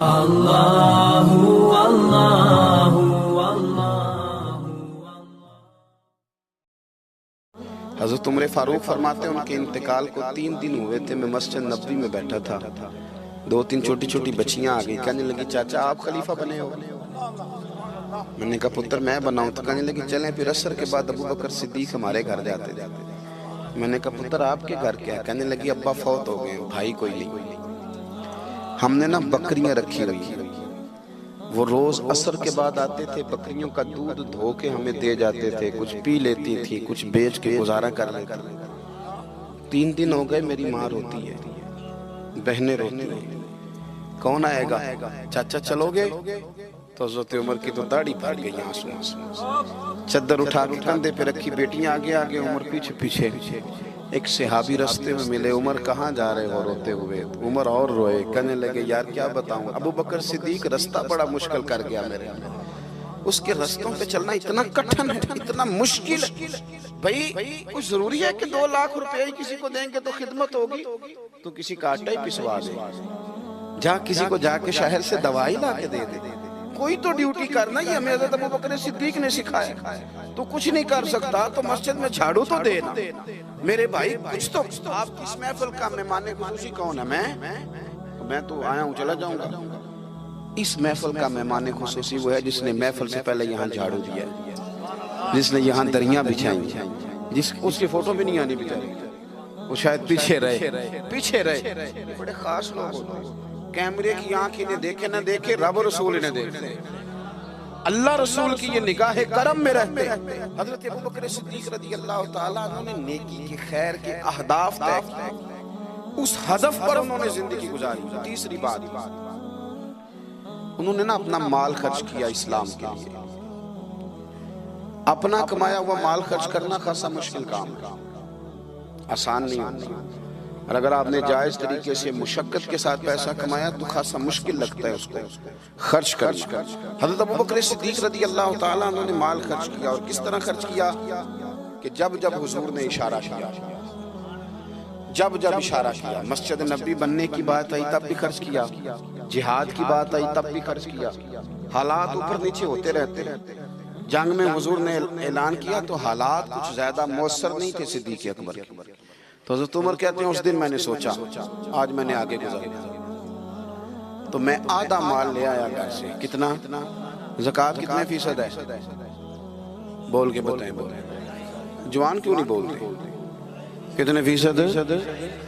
अल्लाहु अल्लाहु अल्लाहु। हज़रत उमर फारूक फरमाते हैं उनके इंतकाल को 3 दिन हुए थे। मैं मस्जिद नबवी में बैठा था, 2-3 छोटी छोटी बच्चियां आ गई, कहने लगी चाचा आप खलीफा बने हो। मैंने कहा पुत्र मैं बनाऊं, तो कहने लगी चलें। फिर असर के बाद अबू बकर सिद्दीक हमारे घर जाते थे। मैंने कहा पुत्र आपके घर क्या है? कहने लगी अब्बा फौत हो गए, भाई कोई नहीं। हमने ना बकरियां रखी हुई, वो रोज असर के बाद आते थे, बकरियों का दूध धो के हमें दे जाते थे, कुछ पी लेती थी, कुछ बेच के गुजारा कर लेती। 3 दिन हो गए, मेरी माँ रोती है, बहनें रोती हैं, कौन आएगा? चाचा चलोगे? तो हज़रत उमर की तो दाढ़ी फट गई आंसू आंसू। चद्दर उठा के कंधे पे रखी, बेटियां आगे आगे, उमर पीछे पीछे। एक सहाबी रास्ते में मिले, उमर कहाँ जा रहे हो रोते हुए? उमर और रोए, कहने लगे यार क्या बताऊं, अबू बकर सिद्दीक रास्ता बड़ा मुश्किल कर गया मेरे। उसके रास्तों पे चलना इतना कठिन है, इतना मुश्किल। भाई कुछ जरूरी है कि 2 लाख रुपए किसी को देंगे तो खिदमत होगी? तो किसी का आटा ही पिसवा दे, जा किसी को जाके शहर से दवाई ला के दे दे, कोई तो ड्यूटी करना। ये हमें हज़रत अबू बकर सिद्दीक ने सिखाया। तो कुछ नहीं कर सकता तो मस्जिद में झाड़ू तो देना। मेरे भाई कुछ तो आप इस महफिल का मेहमान खुसूसी कौन है? मैं तो आया हूँ, चला जाऊंगा। इस महफिल का मेहमान खुसूसी वो है जिसने महफिल से पहले यहाँ झाड़ू दिया, जिसने यहाँ दरियां बिछाई, जिस उसकी फोटो भी नहीं आनी बेचारी, वो शायद पीछे रहे। बड़े खास लोग होते हैं। कैमरे की आंख इन्हें देखे ना देखे, रब रसूल इन्हें देखे, अल्लाह रसूल की ये निगाह करम में रहते। हजरत अबू बकर सिद्दीक रज़ी अल्लाह ताला अन्हु ने नेकी के खैर के अहदाफ तय किए, उस हदफ पर उन्होंने जिंदगी गुजारी। तीसरी बात, उन्होंने ना अपना माल खर्च किया इस्लाम के लिए। अपना कमाया हुआ माल खर्च करना खासा मुश्किल काम है, आसान नहीं होता। और अगर आपने जायज तरीके से मुशक्कत के साथ पैसा कमाया तो खासा मुश्किल लगता है उसको खर्च करना। हज़रत अबू बकर सिद्दीक रज़ी अल्लाह ताला अन्हु ने माल खर्च किया, और किस तरह खर्च किया कि जब जब हुजूर ने इशारा किया, जब जब इशारा किया, मस्जिद नबी बनने की बात आई तब भी खर्च किया, जिहाद की बात आई तब भी खर्च किया। हालात ऊपर नीचे होते रहते। जंग में हुजूर ने ऐलान किया तो हालात कुछ ज्यादा मौसर नहीं थे सिद्दीक अकबर के। तो हज़रत उमर कहते हैं उस दिन मैंने सोचा आज मैंने आगे गुजारा, तो मैं आधा माल ले आया घर से। कितना? ज़कात कितने फीसद है? बोल के बताएं, बोले जवान क्यों नहीं बोलते? कितने फीसद?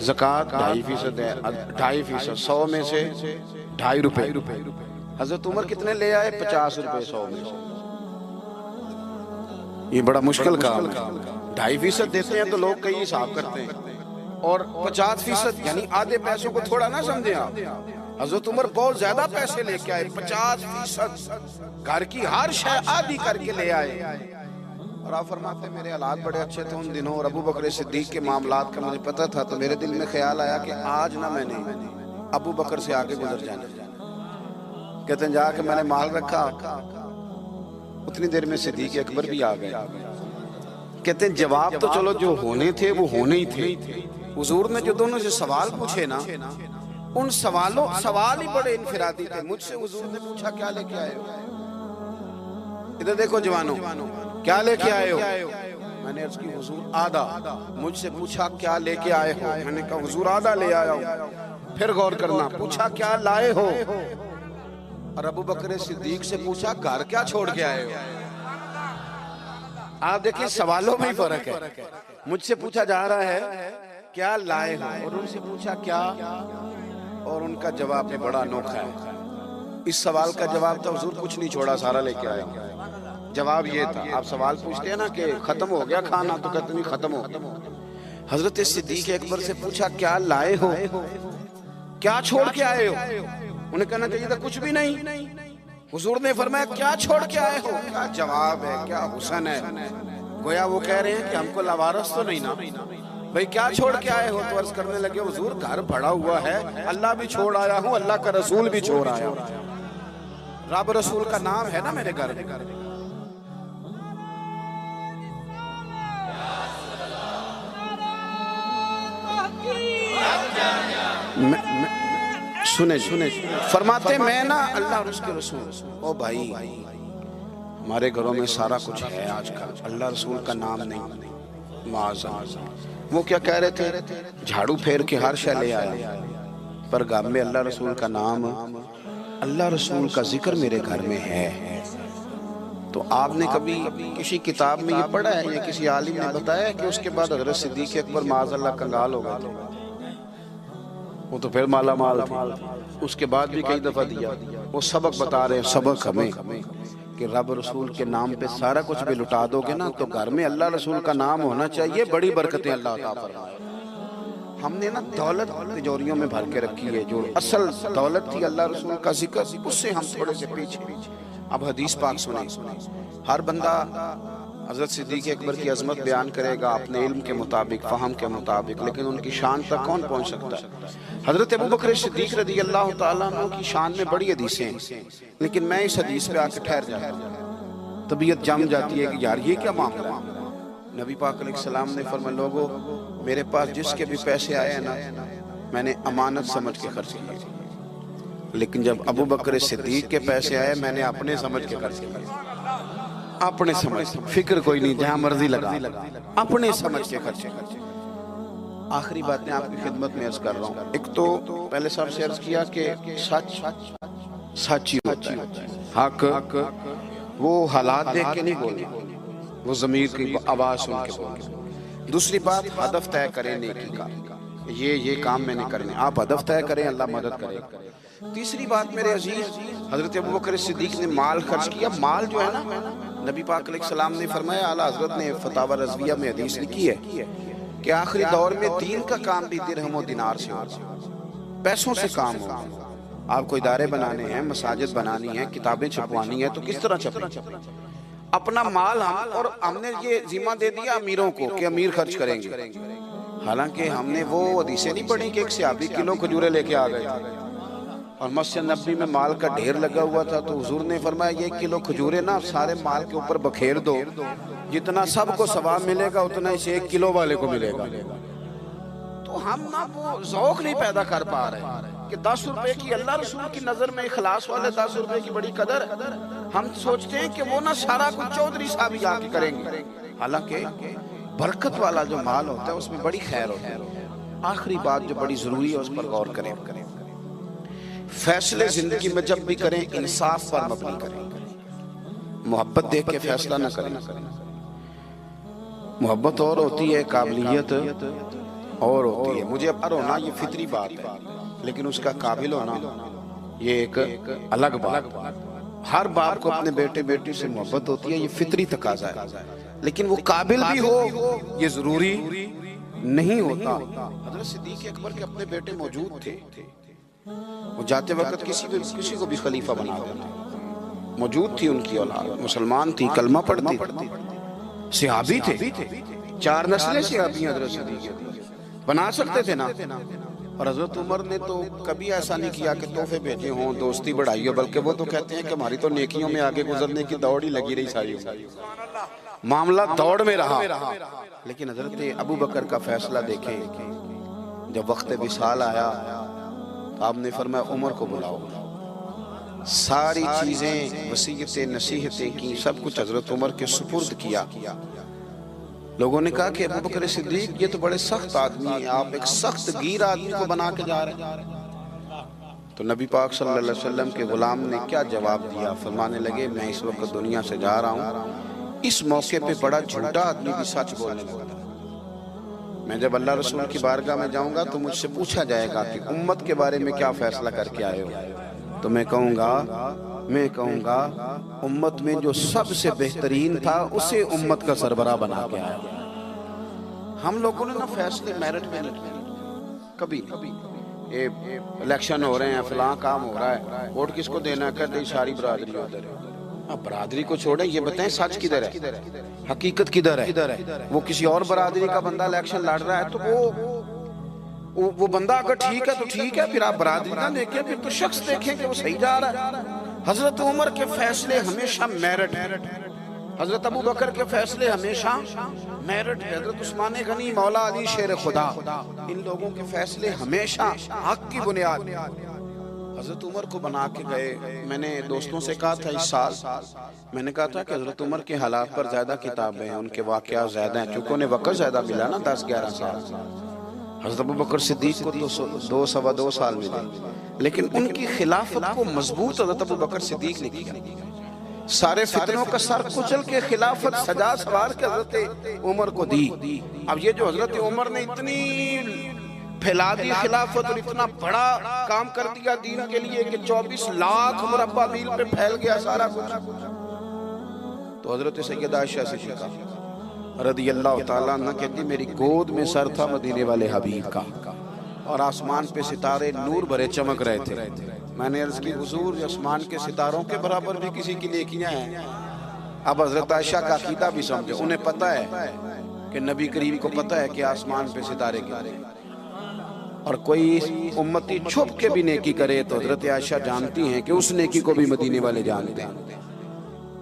ज़कात 2.5% है। 2.5%, 100 में से 2.5 रुपए। हज़रत उमर कितने ले आए? 50 रुपए 100 में से। ये बड़ा मुश्किल काम है। 2.5% देते हैं तो लोग कई हिसाब करते हैं, और 50% यानी आधे पैसों को थोड़ा ना समझे आप। हज़रत उमर बहुत ज्यादा पैसे लेके आए, 50%, घर की हर शय आधी करके ले आए। और आप फरमाते मेरे हालात बड़े अच्छे थे उन दिनों, और अबू बकर सिद्दीक के मामलात का मुझे पता था। तो मेरे दिल में ख्याल आया कि आज ना मैंने अबू बकर से आगे गुजर जाना। कहते हैं जाके मैंने माल रखा, उतनी देर में सिद्दीक अकबर भी आ गए। कहते हैं जवाब तो चलो जो होने थे वो होने ही थे। हुजूर ने जो दोनों से सवाल पूछे ना, उन सवाल ही बड़े इनफिरादी थे। मुझसे हुजूर ने पूछा क्या लेके आए हो? इधर देखो जवानों, क्या लेके आए हो? मैंने अर्ज की हुजूर आधा। मुझसे पूछा क्या लेके आए हो? मैंने कहा हुजूर आधा ले आया हूं। फिर गौर करना, पूछा क्या लाए हो? और अबू बकर सिद्दीक से पूछा घर क्या छोड़ के आए हो? आप देखिए सवालों में ही फर्क है। मुझसे पूछा जा रहा है क्या लाए हो, और उनसे पूछा क्या, और उनका जवाब भी बड़ा अनोखा है। इस सवाल का जवाब तो हुजूर कुछ नहीं छोड़ा, सारा लेके आया। जवाब ये था, आप सवाल पूछते हैं ना कि खत्म हो गया खाना, तो कहते नहीं खत्म हो गया। हजरत सिद्दीक अकबर से पूछा क्या लाए हो, क्या छोड़ के आए हो? उन्हें कहना चाहिए था कुछ भी नहीं। हुजूर ने फरमाया क्या छोड़ के आए हो? क्या जवाब है, क्या हुस्न है। गोया वो कह रहे हैं कि हमको लवारस तो नहीं ना भाई, क्या छोड़ के आए हो? तो अर्ज करने लगे हुजूर घर पड़ा हुआ है, अल्लाह भी छोड़ आया हूँ, अल्लाह का रसूल भी छोड़ आया हूँ। रब रसूल का नाम है ना मेरे घर में। सुने सुने फरमाते मैं ना अल्लाह और उसके रसूल, ओ भाई हमारे घरों में सारा कुछ है आजकल, अल्लाह रसूल का नाम नहीं, माज़अल्लाह। वो क्या कह रहे थे, झाड़ू फेर के हर शय ले आया, पर घर में अल्लाह रसूल का नाम, अल्लाह रसूल का जिक्र मेरे घर में है। तो आपने कभी किसी किताब में ये पढ़ा है या किसी आलिम ने बताया कि उसके बाद हज़रत सिद्दीक़ अकबर माज़अल्लाह कंगाल हो गए थे? वो तो फिर माला माल थे, उसके बाद भी कई दफा दिया। वो सबक बता रहे हैं, सबक हमें कि रब रसूल के नाम पे सारा कुछ भी लुटा दोगे ना तो घर में अल्लाह रसूल का नाम होना चाहिए, बड़ी बरकतें अल्लाह अता फरमाए। हमने ना दौलत तिजोरियों में भर के रखी है, जो असल दौलत थी अल्लाह रसूल का जिक्र, उससे हम थोड़े से पीछे। अब हदीस पाक सुने, हर बंदा हज़रत सिद्दीक़ अकबर की अजमत बयान करेगा अपने इल्म के मुताबिक, फ़हम के मुताबिक, लेकिन उनकी शान तक कौन पहुंच सकता है? हज़रत अबू बकर सिद्दीक़ रज़ी अल्लाह तआला अन्हु की शान में बड़ी हदीसें हैं, लेकिन मैं इस हदीस पे आके ठहर जाता हूँ, तबीयत जम जाती है कि यार ये क्या मामला है। नबी पाक अलैहिस्सलाम ने फरमाया, लोगों मेरे पास जिसके भी पैसे आए हैं ना, मैंने अमानत समझ के खर्च किए, लेकिन जब अबू बकर सिद्दीक़ के पैसे आए मैंने अपने समझ के खर्च किए, अपने समझ, फिक्र कोई नहीं, जहां मर्जी लगा, अपने समझ के खर्चे। आखिरी बातें आपकी खिदमत में अर्ज कर रहा हूँ। एक तो पहले सबसे अर्ज किया कि सच सच ही होता है, हक वो हालात देख के नहीं बोलना, वो ज़मीर की आवाज़ सुन के बोलना। दूसरी बात, हदफ तय करें नेकी का, ये काम मैंने करने, आप हदफ तय करें, अल्लाह मदद करे। तीसरी बात मेरे अजीज, हज़रत अबू बकर सिद्दीक़ ने माल खर्च किया। माल जो है ना, नबी पाक अलैहिस्सलाम ने फरमाया, आला हज़रत ने फतावा रज़विया में हदीस लिखी है कि आखिरी दौर में दीन का काम भी दिरहम और दिनार से होगा, पैसों से काम होगा। आपको इदारे बनाने हैं, मसाजिद बनानी है, किताबें छपवानी है, तो किस तरह छपे? अपना माल हम, और हमने ये जिम्मा दे दिया अमीरों को कि अमीर खर्च करेंगे। हालांकि हमने वो हदीसें नहीं पढ़ी कि एक सहाबी किलो खजूरें लेके आ गए और मस्जिद नबी में माल का ढेर लगा हुआ था, तो हुजूर ने फरमाया ये किलो खजूरें ना सारे माल के ऊपर बखेर दो, जितना सबको सवाब मिलेगा उतना इस 1 किलो वाले को मिलेगा। तो हम ना वो ज़ौक़ नहीं पैदा कर पा रहे कि 10 रुपए की अल्लाह रसूल की नजर में इखलास वाले 10 रुपए की बड़ी कदर। हम सोचते हैं कि वो ना सारा कुछ चौधरी साहब ही आके करेंगे, हालांकि बरकत वाला जो माल होता है उसमें बड़ी खैर होती है। आखिरी बात जो बड़ी जरूरी है उस पर गौर करें, फैसले जिंदगी में जब भी करें इंसाफ पर मबनी करें, मोहब्बत देख के फैसला ना करें। मोहब्बत और होती है, काबिलियत और होती है। मुझे अब होना ये फितरी बात है, लेकिन उसका काबिल होना ये एक अलग बात। हर बाप को अपने बेटे बेटी से मोहब्बत होती है, ये फितरी तकाजा है, लेकिन वो काबिल भी हो ये जरूरी नहीं होता। हज़रत सिद्दीक़ अकबर के अपने बेटे मौजूद थे, वो जाते वक्त किसी को भी खलीफा बना देते। मौजूद थी उनकी औलाद, मुसलमान थी, कलमा पढ़ती, सहाबी थे, 4 नस्लें सहाबी हज़रत सिद्दीक़ बना सकते थे ना। और हज़रत उमर ने तो कभी ऐसा नहीं किया कि तोहफे भेजे हों, दोस्ती बढ़ाई हो, बल्कि वो तो कहते हैं कि हमारी तो नेकियों में आगे गुजरने की दौड़ ही लगी रही सारी, मामला दौड़ में रहा। लेकिन हज़रत अबू बकर का फैसला देखें, जब वक्त विसाल आया तो आपने फरमाया उमर को बुलाओ। सारी चीजें, वसीयतें, नसीहतें की, सब कुछ हज़रत उमर के सुपुर्द किया। लोगों ने कहा कि अबू बकर सिद्दीक ये तो बड़े सख्त आदमी हैं, आप एक सख्त गीर आदमी को बना के जा रहे हैं। तो नबी पाक सल्लल्लाहु अलैहि वसल्लम के गुलाम ने क्या जवाब दिया? फरमाने लगे, मैं इस वक्त दुनिया से जा रहा हूँ, इस मौके पे बड़ा झूठा आदमी भी सच बोलने लगता है। मैं जब अल्लाह रसूल की बारगाह में जाऊंगा तो मुझसे पूछा जाएगा कि उम्मत के बारे में क्या फैसला करके आए हो, तो मैं कहूँगा उम्मत में जो सबसे बेहतरीन था उसे उम्मत का सरबराह बना के आया। हम लोगों ने ना फैसले मेरिट में नहीं किए कभी। ये इलेक्शन हो रहे हैं, फलां काम हो रहा है, वोट किसको देना है, कहते सारी बरादरी उधर है। अब बरादरी को छोड़े, ये बताएं सच किधर है, हकीकत किधर है? वो किसी और बरादरी का बंदा इलेक्शन लड़ रहा है तो वो बंदा अगर ठीक है तो ठीक है, फिर आप बरादरी ना देखें, फिर तो शख्स देखें कि वो सही जा रहा है। हजरत उमर के फैसले हमेशा मेरिट है, हजरत अबू बकर के फैसले हमेशा मेरिट है, हजरत उस्मान गनी, मौला अली शेर खुदा, इन लोगों के फैसले हमेशा हक की बुनियाद। हजरत उमर को बना के गए। मैंने दोस्तों से कहा था इस साल, मैंने कहा था कि हजरत उमर के हालात पर ज्यादा किताबें हैं, उनके वाकयात ज्यादा हैं, क्योंकि उन्हें वक्त ज्यादा मिला ना, 10-11 साल। हजरत अबू बकर सिद्दीक को तो 2-2.25 साल मिले, लेकिन उनकी खिलाफत को मजबूत हजरत अबू बकर सिद्दीक ने किया। सारे फितनों का सर कुचल के खिलाफत सजा सवार के हजरत उमर को दी। अब ये जो हजरत उमर ने इतनी फैला दी खिलाफत और इतना बड़ा काम कर दिया दीन के लिए कि 24 लाख मुरब्बा मील पे फैल गया सारा कुछ, तो हजरत सैयदा आयशा सिद्दीक़ा रदियल्लाहु ताला अन्हा कहती मेरी गोद में सर था मदीने वाले हबीब का और आसमान पे सितारे नूर भरे चमक रहे थे। मैंने अर्ज की हुजूर आसमान के सितारों के बराबर भी किसी की नेकियां हैं। अब हजरत आयशा का अकीदा भी समझो, उन्हें पता है कि नबी करीम को पता है कि आसमान पे सितारे गिरे, और कोई उम्मती छुप के भी नेकी करे तो हजरत आयशा जानती हैं कि उस नेकी को भी मदीने वाले जानते हैं।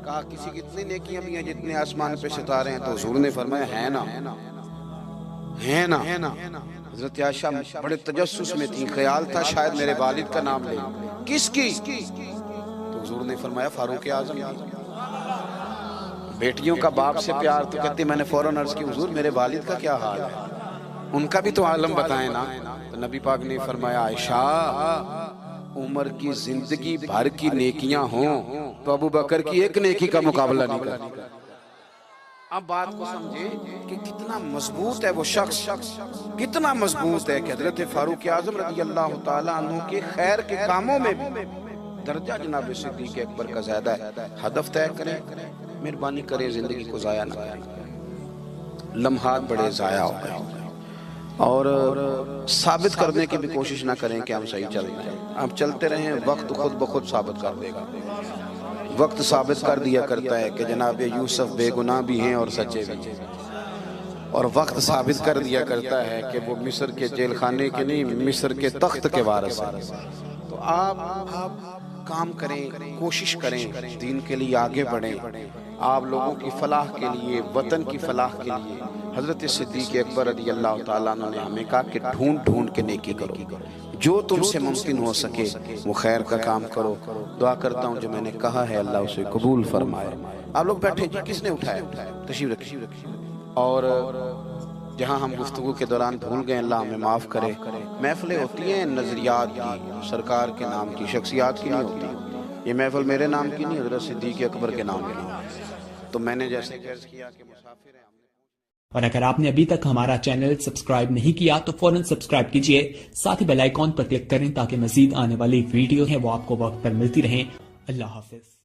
कहा किसी की इतनी नेकियां भी हैं जितने आसमान पे सितारे हैं, तो हुजूर ने फरमाया है ना, है ना, है ना। हजरत आयशा बड़े तजस्सुस में थी, ख्याल था शायद मेरे वालिद का नाम ले, किसकी, तो हुजूर ने फरमाया फारूक आजम। बेटियों का बाप से प्यार, तो कहती मैंने फौरन अर्ज की हुजूर मेरे वालिद का क्या हाल है, उनका भी तो आलम बताएं ना। तो नबी पाक ने फरमाया आयशा उमर की जिंदगी भर की नेकियां हों तो अबू बकर की एक नेकी का मुकाबला नहीं कर। अब बात को समझे कि कितना मजबूत है वो शख्स, कितना मजबूत है कि हजरत फारूक आजम रज़ियल्लाहु ताला अन्हु के खैर के कामों में भी दर्जा जनाब सिद्दीक अकबर का ज्यादा है। हदफ तय करें, मेहरबानी करें, जिंदगी को जाया ना करें। लम्हात बड़े जाया हो गए और साबित करने की भी कोशिश ना करें कि हम सही चल रहे हैं। आप चलते रहें, वक्त खुद ब खुद साबित कर देगा। वक्त साबित कर दिया करता है कि जनाब यूसुफ बेगुनाह भी हैं और सच्चे भी हैं, और वक्त साबित कर दिया करता है कि वो मिस्र के जेल खाने के नहीं, मिस्र के तख्त के वारिस हैं। तो आप काम करें, कोशिश करें, दीन के लिए आगे बढ़ें, आप लोगों की फलाह के लिए, वतन की फलाह के लिए। हजरत सिद्दीक अकबर रज़ियल्लाहु ताला अन्हु ने हमें कहा कि ढूंढ ढूंढ के नेकी करो, जो तुमसे मुमकिन हो सके वो खैर का काम करो। दुआ करता हूँ जो मैंने कहा है अल्लाह उसे कबूल फरमाए। आप लोग बैठे जी, किसने उठाया? तशरीफ रखिए। और जहाँ हम गुफ्तगू के दौरान भूल गए अल्लाह हमें माफ़ करे। महफिलें होती हैं नज़रियात की, सरकार के नाम की, शख्सियात की नहीं होती। ये महफिल मेरे नाम की नहीं, हजरत सिद्दीक अकबर के नाम की। तो मैंने जैसे अर्ज किया कि मुसाफिर हैं। और अगर आपने अभी तक हमारा चैनल सब्सक्राइब नहीं किया तो फौरन सब्सक्राइब कीजिए, साथ ही बेल आइकॉन पर क्लिक करें ताकि मजीद आने वाली वीडियो है वो आपको वक्त पर मिलती रहें। अल्लाह हाफिज।